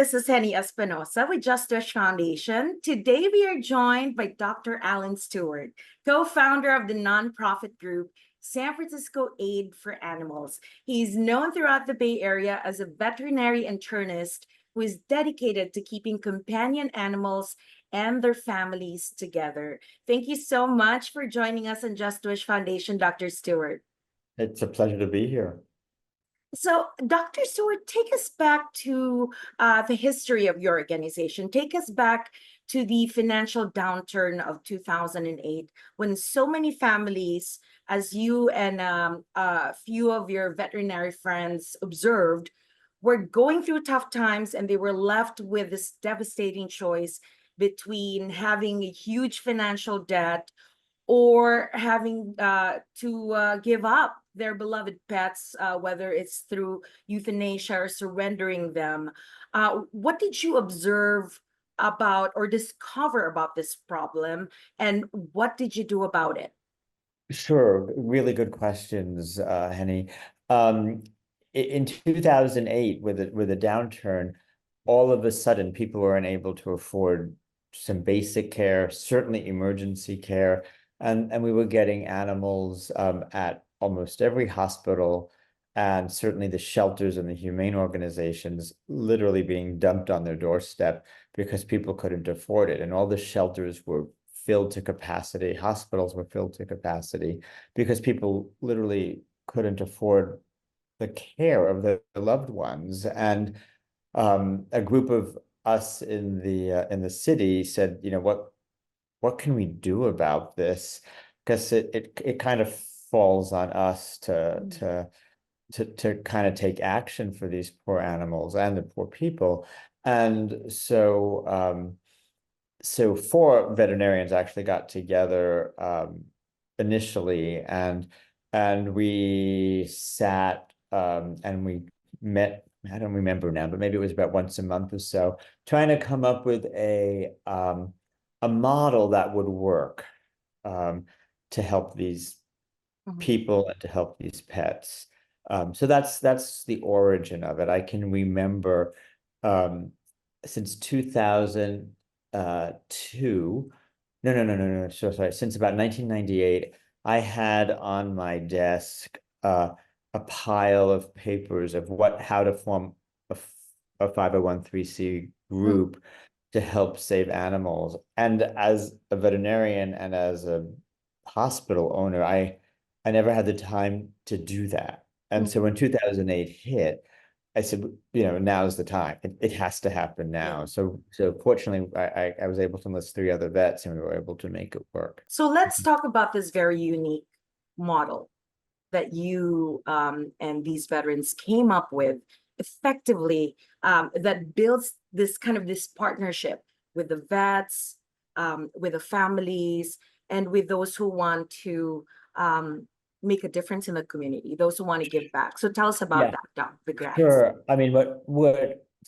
this is Henny Espinosa with Justice Foundation. Today we are joined by Dr. Alan Stewart, co-founder of the nonprofit group San Francisco Aid for Animals. He's known throughout the Bay Area as a veterinary internist who is dedicated to keeping companion animals and their families together. Thank you so much for joining us on Justice Foundation, Dr. Stewart. It's a pleasure to be here. So, Dr. Stewart, take us back to the history of your organization. Take us back to the financial downturn of 2008, when so many families, as you and a few of your veterinary friends observed, were going through tough times and they were left with this devastating choice between having a huge financial debt or having to give up their beloved pets, whether it's through euthanasia or surrendering them. What did you observe about or discover about this problem, and what did you do about it? Sure, really good questions, Henny. In 2008, with a downturn, all of a sudden people were unable to afford some basic care, certainly emergency care, and we were getting animals at almost every hospital, and certainly the shelters and the humane organizations literally being dumped on their doorstep because people couldn't afford it, and all the shelters were filled to capacity. Hospitals were filled to capacity because people literally couldn't afford the care of their loved ones. And a group of us in the city said, you know, what can we do about this? Because it kind of falls on us to kind of take action for these poor animals and the poor people. And so four veterinarians actually got together initially, and we sat and we met. I don't remember now, but maybe it was about once a month or so, trying to come up with a model that would work to help these people and to help these pets. So that's the origin of it. I can remember since 2002, no, so sorry, since about 1998, I had on my desk a pile of papers of how to form a 501(c)(3) group to help save animals. And as a veterinarian and as a hospital owner, I never had the time to do that. And so when 2008 hit, I said, you know, now's the time. It has to happen now. So fortunately, I was able to enlist three other vets, and we were able to make it work. So let's talk about this very unique model that you and these veterans came up with effectively, that builds this partnership with the vets, with the families, and with those who want to make a difference in the community, those who want to give back. So tell us about that, Doc, the grants. Sure. I mean, what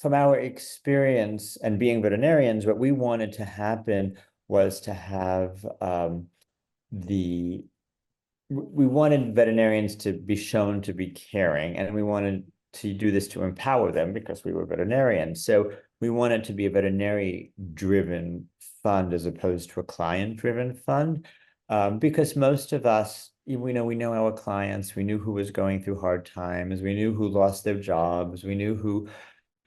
from our experience and being veterinarians, what we wanted to happen was to have we wanted veterinarians to be shown to be caring, and we wanted to do this to empower them because we were veterinarians. So we wanted to be a veterinary-driven fund as opposed to a client-driven fund, because most of us, we know our clients. We knew who was going through hard times. We knew who lost their jobs. We knew who,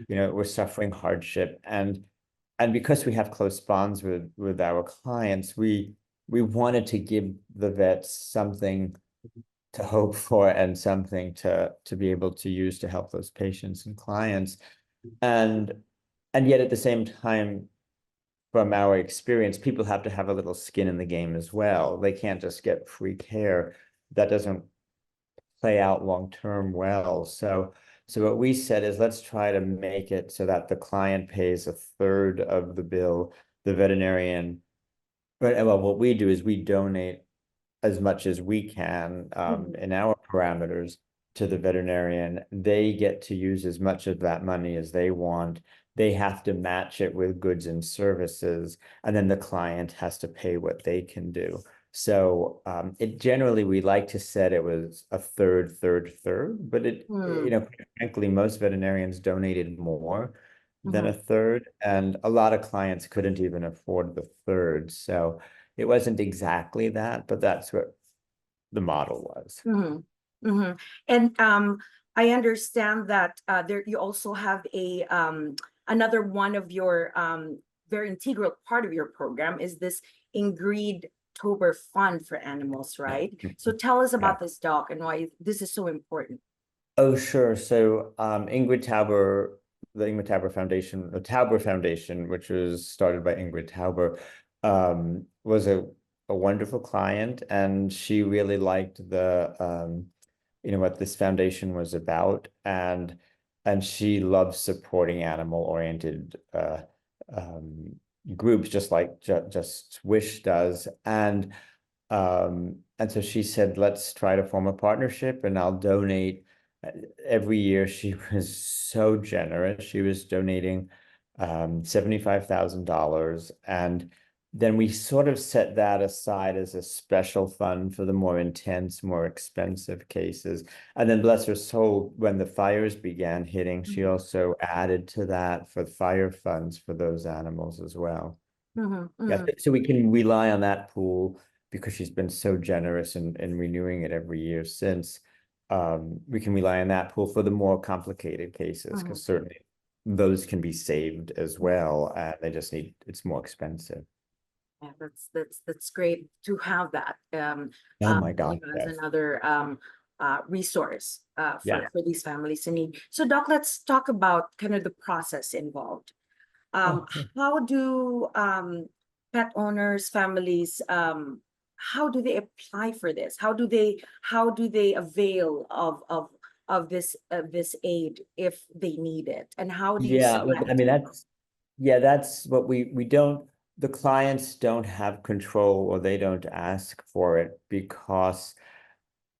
were suffering hardship, and because we have close bonds with our clients, we wanted to give the vets something to hope for and something to be able to use to help those patients and clients. And yet at the same time, from our experience, people have to have a little skin in the game as well. They can't just get free care. That doesn't play out long-term well. So what we said is, let's try to make it so that the client pays a third of the bill, the veterinarian. But well, what we do is we donate as much as we can in our parameters to the veterinarian. They get to use as much of that money as they want. They have to match it with goods and services, and then the client has to pay what they can do. So it generally, we like to set it was a third, but frankly, most veterinarians donated more then a third, and a lot of clients couldn't even afford the third. So it wasn't exactly that, but that's what the model was. And I understand that there you also have a another one of your very integral part of your program is this Ingrid-tober Fund for Animals, right? So tell us Yeah. about this dog and why this is so important. Oh, sure. So Ingrid Tauber, the Ingrid Tauber Foundation, the Tauber Foundation, which was started by Ingrid Tauber, was a wonderful client, and she really liked the what this foundation was about, and she loves supporting animal-oriented um, groups, just like Just Wish does, and so she said, let's try to form a partnership and I'll donate. Every year she was so generous. She was donating $75,000. And then we sort of set that aside as a special fund for the more intense, more expensive cases. And then bless her soul, when the fires began hitting, she also added to that for fire funds for those animals as well. Yeah, so we can rely on that pool because she's been so generous in renewing it every year since. We can rely on that pool for the more complicated cases because certainly those can be saved as well. They just need, it's more expensive. Yeah, that's great to have that Oh my God, as yes. another resource Yeah. for these families in need. So Doc, let's talk about kind of the process involved. Oh, sure. How do pet owners, families, how do they apply for this? How do they avail of this aid if they need it? And how do you Yeah, well, I select? mean, that's what we don't, the clients don't have control or they don't ask for it because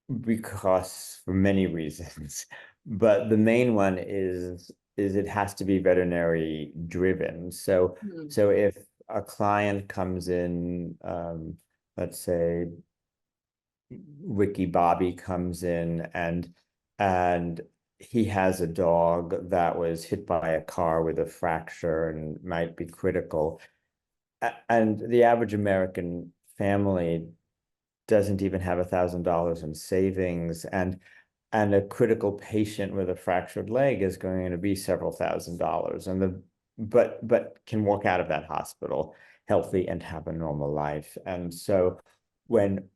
for many reasons. But the main one is it has to be veterinary driven. So Hmm. so if a client comes in, let's say Ricky Bobby comes in and he has a dog that was hit by a car with a fracture and might be critical. And the average American family doesn't even have $1,000 in savings, and a critical patient with a fractured leg is going to be several $1,000s, and but can walk out of that hospital healthy and have a normal life. And so when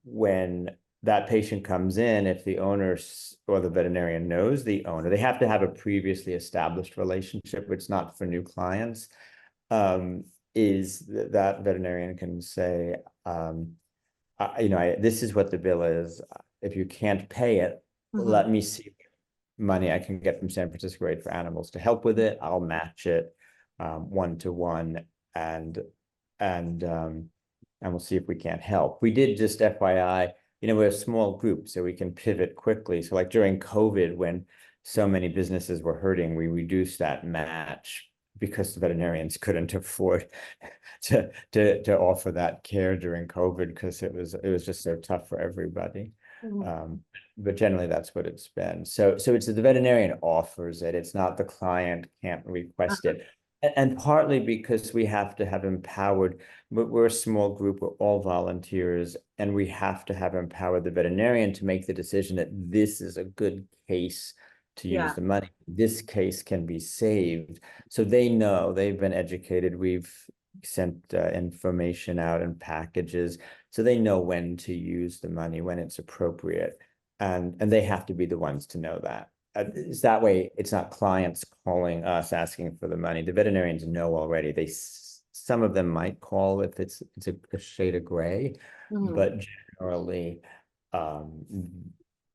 that patient comes in, if the owner or the veterinarian knows the owner, they have to have a previously established relationship, which is not for new clients. Um, is that veterinarian can say, this is what the bill is. If you can't pay it, let me see money I can get from San Francisco Aid for Animals to help with it. I'll match it 1-to-1, and and um, and we'll see if we can't help. We did, just FYI, we're a small group, so we can pivot quickly. So like during COVID, when so many businesses were hurting, we reduced that match because the veterinarians couldn't afford to offer that care during COVID because it was just so tough for everybody. Um, but generally that's what it's been. So it's the veterinarian offers it. It's not the client can't request it. And partly because we have to have empowered, but we're a small group, we're all volunteers, and we have to have empowered the veterinarian to make the decision that this is a good case to use Yeah. the money. This case can be saved. So they know, they've been educated. We've sent information out in packages, so they know when to use the money, when it's appropriate. And they have to be the ones to know that. Is that way it's not clients calling us asking for the money. The veterinarians know already. Some of them might call if it's a shade of gray, Mhm. but generally um,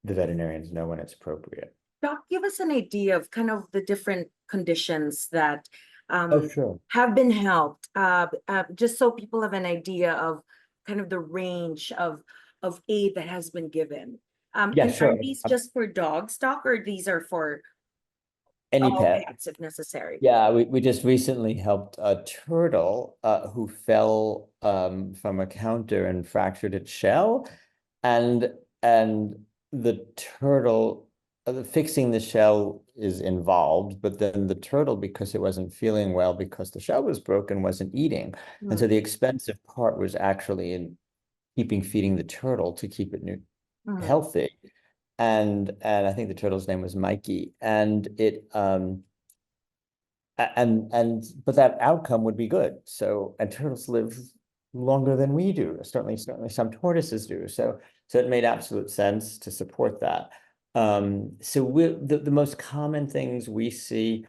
the veterinarians know when it's appropriate. Doc, give us an idea of kind of the different conditions that Oh, sure. have been helped, just so people have an idea of kind of the range of aid that has been given. Yeah, And are sure. these just for dogs, Doc, or these are for Any all pet. pets if necessary? Yeah, we just recently helped a turtle who fell from a counter and fractured its shell. And and the turtle, fixing the shell is involved, but then the turtle, because it wasn't feeling well, because the shell was broken, wasn't eating. And so Mm, the expensive part was actually in feeding the turtle to keep it mm, healthy. And I think the turtle's name was Mikey. And it and but that outcome would be good. So, and turtles live longer than we do. Certainly some tortoises do. So it made absolute sense to support that. So the most common things we see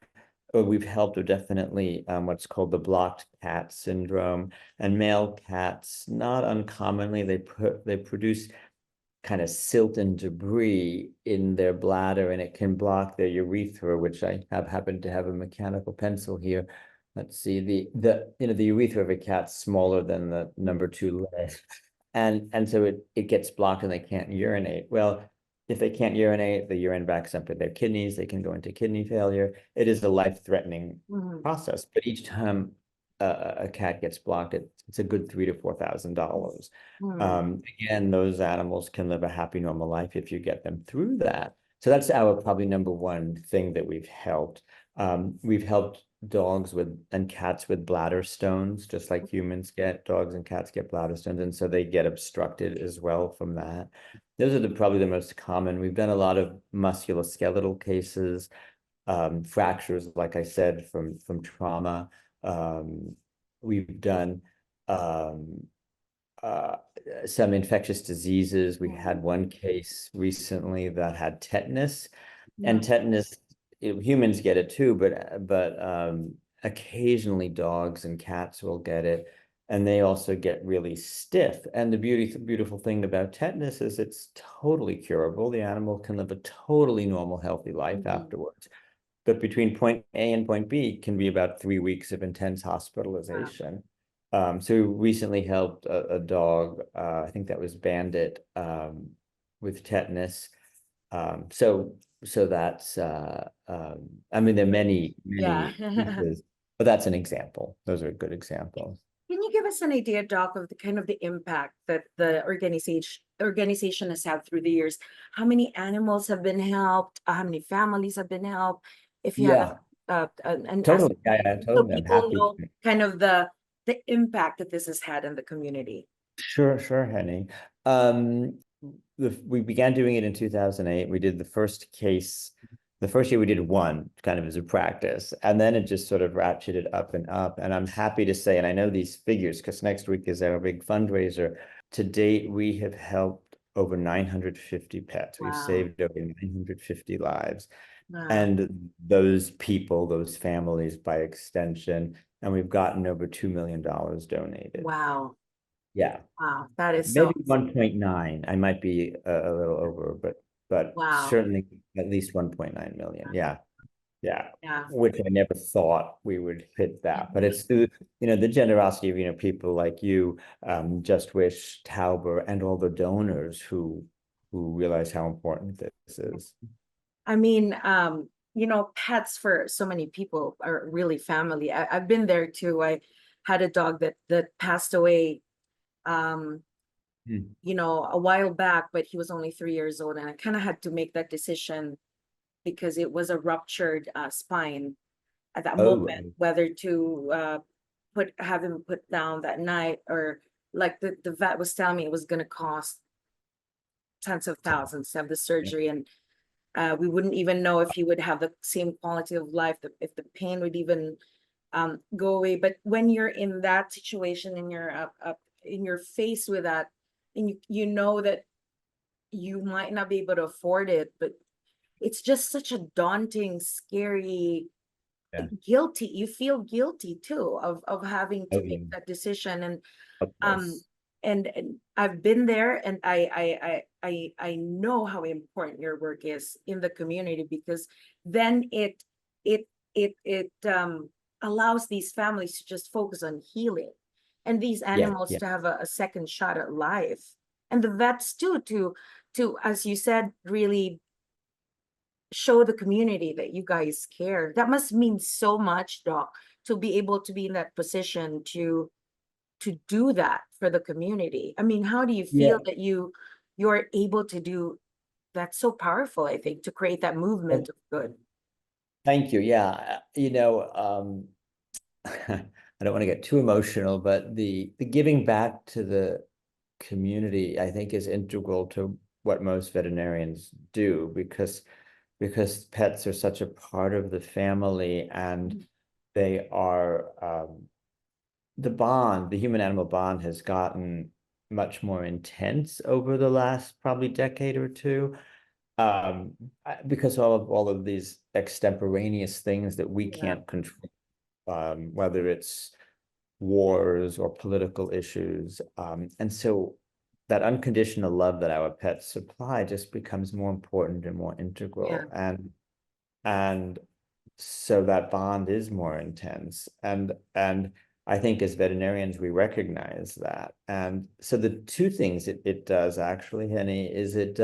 or we've helped are definitely what's called the blocked cat syndrome. And male cats, not uncommonly, they produce kind of silt and debris in their bladder, and it can block their urethra, which I have happened to have a mechanical pencil here. Let's see, the urethra of a cat's smaller than the number 2 leg. And so it gets blocked and they can't urinate. Well, if they can't urinate, the urine backs up in their kidneys, they can go into kidney failure. It is a life-threatening mm, process, but each time a cat gets blocked, it's a good $3,000 to $4,000. mm, Again, those animals can live a happy, normal life if you get them through that. So that's our probably number one thing that we've helped. We've helped dogs with and cats with bladder stones, just like humans get. Dogs and cats get bladder stones, and so they get obstructed as well from that. Those are probably the most common. We've done a lot of musculoskeletal cases, fractures, like I said, from trauma. We've done um, uh, some infectious diseases. We had mm, one case recently that had tetanus, yeah. and tetanus, humans get it too, but occasionally dogs and cats will get it, and they also get really stiff. And the beautiful thing about tetanus is it's totally curable. The animal can live a totally normal, healthy life Mhm. afterwards. But between point A and point B can be about 3 weeks of intense Wow. hospitalization. So we recently helped a dog, I think that was Bandit, with tetanus. So that's, I mean, there are Yeah. many cases, but that's an example. Those are good examples. Can you give us an idea, Doc, of the kind of the impact that the organization has had through the years? How many animals have been helped? How many families have been helped? If you have Yeah, an totally. Yeah, estimate, yeah, so totally. I'm people happy know to. kind of the impact that this has had in the community. Sure, Henny. We began doing it in 2008. We did the first case, the first year we did one kind of as a practice, and then it just sort of ratcheted up and up. And I'm happy to say, and I know these figures because next week is our big fundraiser. To date, we have helped over 950 pets. We've Wow. saved over 950 lives. Wow. And those people, those families by extension, and we've gotten over $2 million donated. Wow. Yeah. Wow. That is so Maybe 1.9. I might be a little over, but wow. certainly at least 1.9 million. Yeah. Yeah. Yeah. Which I never thought we would hit that. But it's through, the generosity of, people like you, Just Wish, Tauber, and all the donors who realize how important this is. I mean, pets for so many people are really family. I've been there too. I had a dog that passed away, um, Hmm. a while back, but he was only 3 years old, and I kind of had to make that decision because it was a ruptured spine at that Oh, moment, whether to have him put down that night, or like the vet was telling me it was going to cost tens of thousands to have the surgery, and we wouldn't even know if he would have the same quality of life, if the pain would even go away. But when you're in that situation and you're up in your face with that, and you know that you might not be able to afford it, but it's just such a daunting, scary, yeah. guilty. You feel guilty too of having to Oh, make yeah. that decision. And Of um course. and I've been there, and I know how important your work is in the community, because then it it allows these families to just focus on healing, and these Yeah, animals yeah. to have a second shot at life, and the vets too, to, as you said, really show the community that you guys care. That must mean so much, Doc, to be able to be in that position to do that for the community. I mean, how do you Yeah. feel that you're able to do that's so powerful, I think, to create that movement of good. Thank you. Yeah, I don't want to get too emotional, but the giving back to the community, I think, is integral to what most veterinarians do, because pets are such a part of the family, and they are the human animal bond has gotten much more intense over the last probably decade or two, because all of these extemporaneous things that we Yeah, can't control, whether it's wars or political issues. And so that unconditional love that our pets supply just becomes more important and more yeah, integral. And so that bond is more intense. And I think as veterinarians, we recognize that. And so the two things it does actually, Henny, is it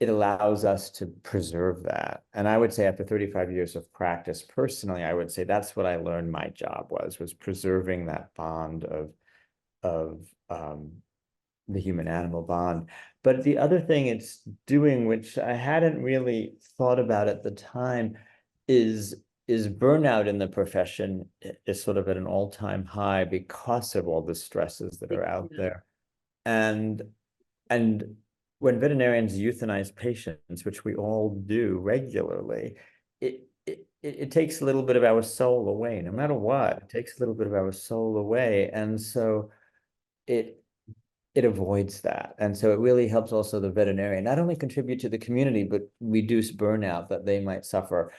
allows us to preserve that. And I would say after 35 years of practice, personally, I would say that's what I learned my job was preserving that bond of the human animal bond. But the other thing it's doing, which I hadn't really thought about at the time, is burnout in the profession is sort of at an all-time high because of all the stresses that are out yeah, there. And and when veterinarians euthanize patients, which we all do regularly, it takes a little bit of our soul away, no matter what. It takes a little bit of our soul away. And so it it avoids that. And so it really helps also the veterinarian not only contribute to the community, but reduce burnout that they might suffer.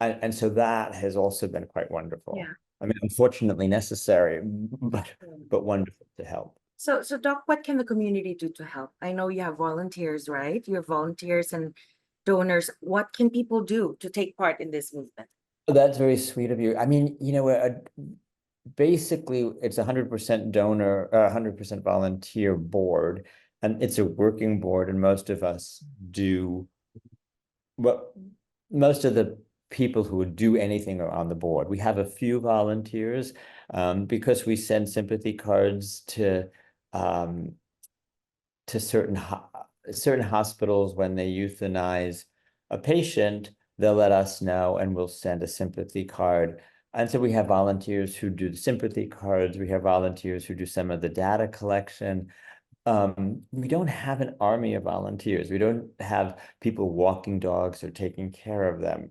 And so that has also been quite wonderful. yeah. I mean, unfortunately necessary, but wonderful to help. So Doc, what can the community do to help? I know you have volunteers, right? You have volunteers and donors. What can people do to take part in this movement? That's very sweet of you. I mean, basically it's 100% donor, 100% volunteer board, and it's a working board, and most of us do what most of the people who would do anything are on the board. We have a few volunteers, because we send sympathy cards um, to certain hospitals when they euthanize a patient. They'll let us know, and we'll send a sympathy card. And so we have volunteers who do the sympathy cards. We have volunteers who do some of the data collection. We don't have an army of volunteers. We don't have people walking dogs or taking care of them.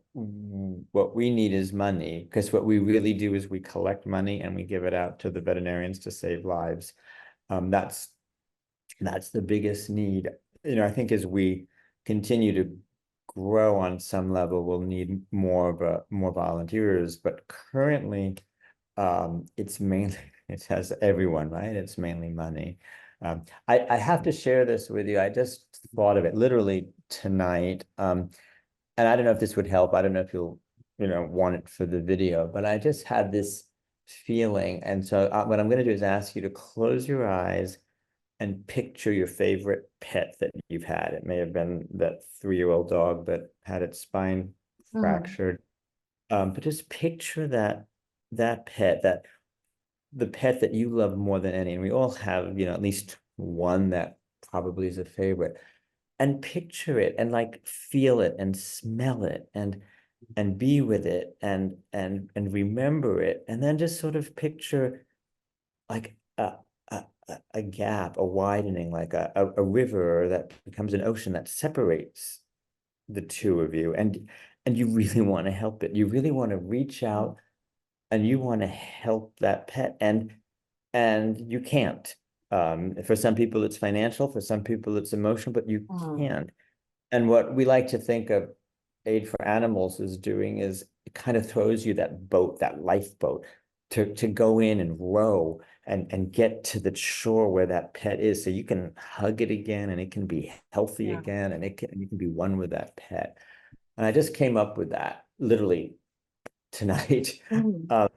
What we need is money, because what we really do is we collect money and we give it out to the veterinarians to save lives. That's the biggest need. I think as we continue to grow on some level, we'll need more volunteers. But currently, it's mainly it has everyone, right? It's mainly money. I have to share this with you. I just thought of it literally tonight. And I don't know if this would help. I don't know if you'll, want it for the video, but I just had this feeling. And so what I'm going to do is ask you to close your eyes and picture your favorite pet that you've had. It may have been that 3-year-old dog that had its spine Mhm. fractured. But just picture that pet, that the pet that you love more than any. And we all have, at least one that probably is a favorite. And picture it and like feel it and smell it and be with it and remember it. And then just sort of picture like a gap, a widening, like a river that becomes an ocean that separates the two of you. And you really want to help it. You really want to reach out and you want to help that pet. And you can't. For some people, it's financial. For some people, it's emotional, but you Mhm. can't. And what we like to think of Aid for Animals is doing is it kind of throws you that boat, that lifeboat, to go in and row and get to the shore where that pet is, so you can hug it again and it can be healthy Yeah. again, and you can be one with that pet. And I just came up with that literally tonight. Mhm. Um,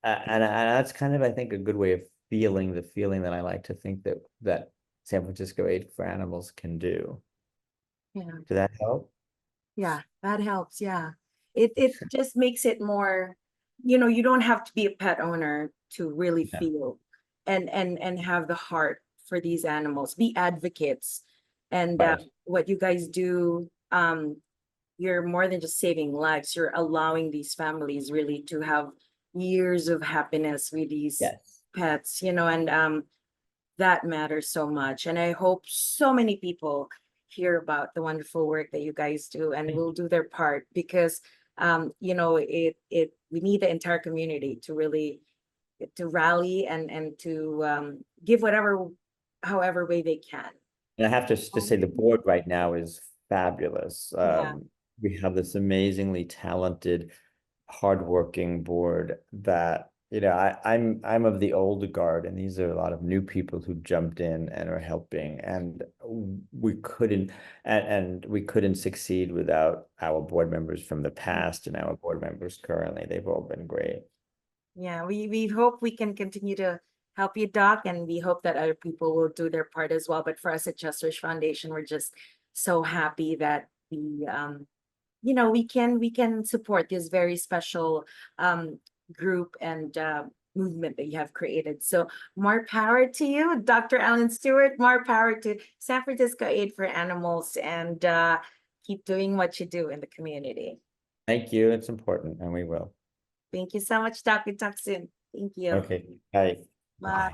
and that's kind of, I think, a good way of feeling the feeling that I like to think that San Francisco Aid for Animals can do. Yeah. Did that help? Yeah, that helps. Yeah. It just makes it more, you don't have to be a pet owner to really Yeah. feel and have the heart for these animals, be advocates And Right. what you guys do, you're more than just saving lives. You're allowing these families really to have years of happiness with these Yes. pets, and that matters so much. And I hope so many people hear about the wonderful work that you guys do and will do their part, because we need the entire community to really to rally and to give whatever however way they can. And I have to just say the board right now is fabulous. Yeah. We have this amazingly talented, hardworking board that, I'm of the older guard, and these are a lot of new people who jumped in and are helping. And we couldn't and we couldn't succeed without our board members from the past and our board members currently. They've all been great. Yeah, we hope we can continue to help you, Doc, and we hope that other people will do their part as well. But for us at Chester's Foundation, we're just so happy that we can support this very special group and movement that you have created. So more power to you, Dr. Alan Stewart. More power to San Francisco Aid for Animals, and keep doing what you do in the community. Thank you. It's important, and we will. Thank you so much, Doc. We talk soon. Thank you. Okay. Bye. Bye.